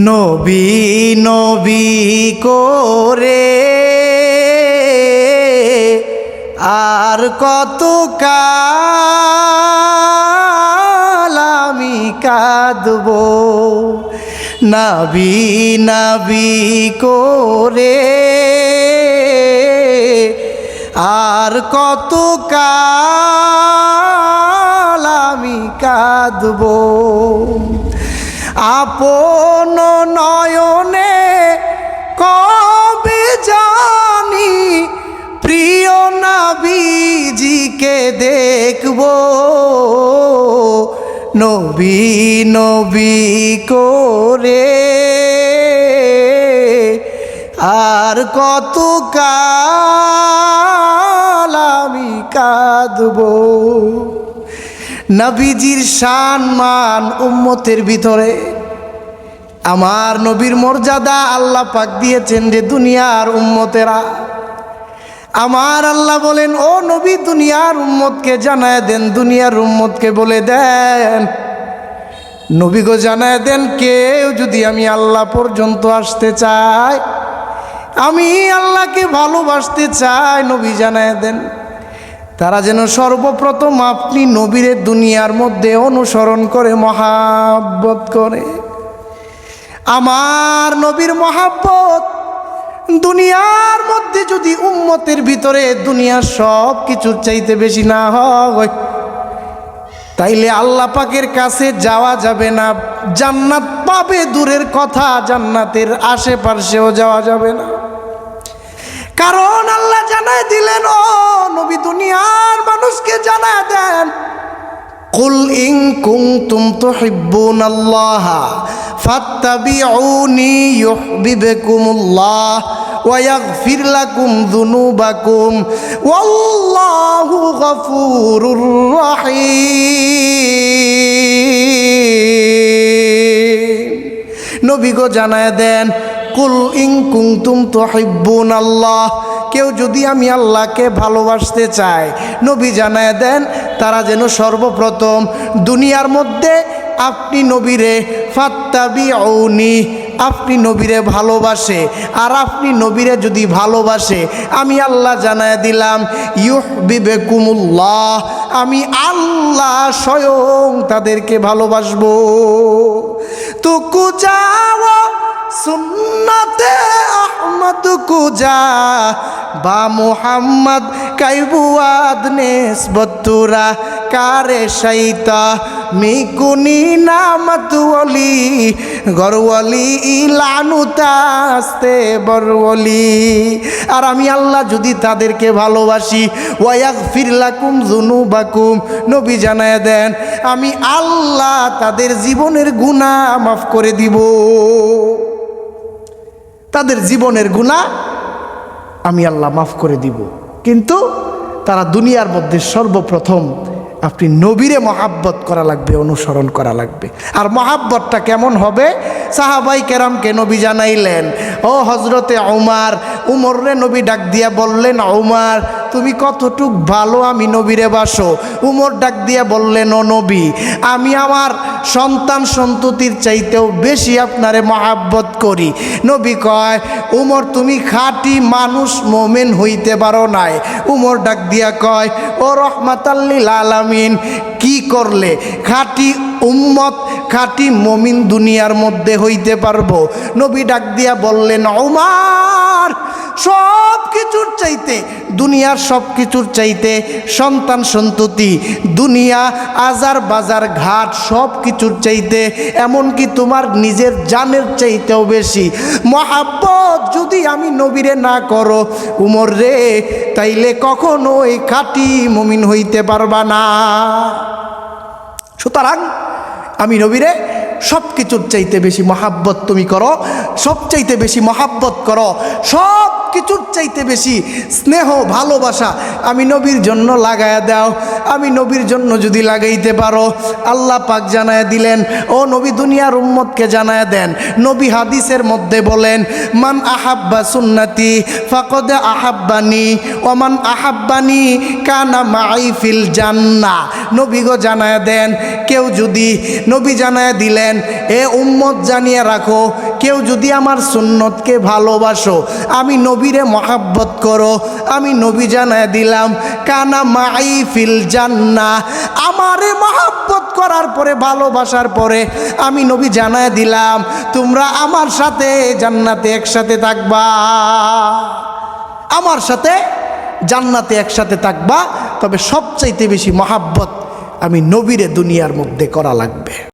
নবী নবী করে আর কত কাল আমি কাঁদব, নবী নবী করে আর কত কাল আমি কাঁদব। আপন নয়নে কবে জানি প্রিয় নবীজিকে দেখব, নবী নবী করে আর কত কাল আমি কাঁদব। নবীজির শান মান উম্মতের ভিতরে আমার নবীর মর্যাদা আল্লাহ পাক দিয়েছেন যে দুনিয়ার উম্মতেরা, আমার আল্লাহ বলেন ও নবী দুনিয়ার উম্মতকে জানায় দেন, দুনিয়ার উম্মতকে বলে দেন, নবী গো জানায় দেন, কেউ যদি আমি আল্লাহ পর্যন্ত আসতে চায়, আমি আল্লাহকে ভালোবাসতে চাই, নবী জানায় দেন তারা যেন সর্বপ্রথম আপনি নবীরে দুনিয়ার মধ্যে অনুসরণ করে মহাব্বত করে। আমার নবীর মহাব্বত দুনিয়ার মধ্যে যদি উম্মতের ভিতরে দুনিয়ার সব কিছুর চাইতে বেশি না হয়, তাইলে আল্লাহ পাকের কাছে যাওয়া যাবে না। জান্নাত পাবে দূরের কথা, জান্নাতের আশেপাশেও যাওয়া যাবে না। কারণ আল্লাহ জানায় দিলেন, ও নবী দুনিয়ার মানুষকে জানায় দেন, কুল ইন কুনতুম তুহিব্বুনাল্লাহ ফাত্তাবিউনি ইউহিব্বুকুমুল্লাহ ওয়া ইয়াগফির লাকুম যুনুবাকুম ওয়াল্লাহু গফুরুর রহিম। নবী গো জানায় দেন, কুল ইন কুনতুম তুহিব্বুনাল্লাহ, কেউ যদি আমি আল্লাহকে ভালোবাসতে চায়, নবী জানায় দেন তারা যেন সর্বপ্রথম দুনিয়ার মধ্যে আপনি নবীরে ফাত্তাবিউনি, আপনি নবীরে ভালোবাসে। আর আপনি নবীরে যদি ভালোবাসে, আমি আল্লাহ জানায় দিলাম ইউহিব্বুকুমুল্লাহ, আমি আল্লাহ স্বয়ং তাদেরকে ভালোবাসবো। তুকু যাও সুন্নতে আহমদ কুজা বা মুহাম্মদ কাইবুয়াদ নেসবতুরা কারে শাইতা মিকুনি নামত ওলি গরওয়ালি ইলানুতাস্তে বরওয়ালি। আর আমি আল্লাহ যদি তাদেরকে ভালোবাসি, ওয়াগফির লাকুম যুনুবাকুম, নবী জানায় দেন আমি আল্লাহ তাদের জীবনের গুনাহ মাফ করে দিব। তাদের জীবনের গুনাহ আমি আল্লাহ মাফ করে দিব, কিন্তু তারা দুনিয়ার মধ্যে সর্বপ্রথম আপনি নবীরে মহাব্বত করা লাগবে, অনুসরণ করা লাগবে। আর মহাব্বতটা কেমন হবে? সাহাবাই কেরামকে নবী জানাইলেন, ও হজরতে উমর, উমররে নবী ডাক দিয়া বললেন, উমর তুমি কতটুক ভালো আমি নবীরে বাসো। উমর ডাক দিয়া বললেন, ও নবী আমি আমার সন্তান সন্ততির চাইতেও বেশি আপনারে মহাব্বত করি। নবী কয়, উমর তুমি খাঁটি মানুষ মোমেন হইতে পারো নাই। উমর ডাক দিয়া কয়, ও রহমাতাল্লিল আলামিন, কি করলে খাঁটি উম্মত খাঁটি মমিন দুনিয়ার মধ্যে হইতে পারবো? নবী ডাক দিয়া বললেন, উমর সব কিছুর চাইতে, দুনিয়ার সব কিছুর চাইতে সন্তান সন্ততি, দুনিয়া আজার বাজার ঘাট সব কিছুর চাইতে, এমনকি তোমার নিজের জানের চাইতেও বেশি মহাব্বত যদি আমি নবীরে না করো উমর রে, তাইলে কখনোই খাঁটি মুমিন হইতে পারবা না। সুতরাং আমি নবীরে সব কিছুর চাইতে বেশি মহাব্বত তুমি করো, সবচাইতে বেশি মহাব্বত করো, সব কিছুর চাইতে বেশি স্নেহ ভালোবাসা আমি নবীর জন্য লাগায়া দাও। আমি নবীর জন্য যদি লাগাইতে পারো, আল্লাহ পাক জানায় দিলেন, ও নবী দুনিয়ার উম্মতকে জানায় দেন, নবী হাদিসের মধ্যে বলেন, মান আহাব্বা সুন্নতি ফাকদ আহাব্বানি ও মান আহাব্বানি কানা মাই ফিল জান্নাহ। নবী গো জানায় দেন, কেউ যদি, নবী জানায় দিলেন বললেন, এ উম্মত জানিয়ে রাখো, কেউ যদি আমার সুন্নতকে ভালোবাসো, আমি নবীরে মহাব্বত করো, আমি নবী জানায় দিলাম কানা মাই ফিল জান্নাহ, আমারে মহাব্বত করার পরে, ভালোবাসার পরে আমি নবী জানায় দিলাম তোমরা আমার সাথে জান্নাতে একসাথে থাকবা, আমার সাথে জান্নাতে একসাথে থাকবা। তবে সবচাইতে বেশি মহাব্বত আমি নবীরে দুনিয়ার মধ্যে করা লাগবে।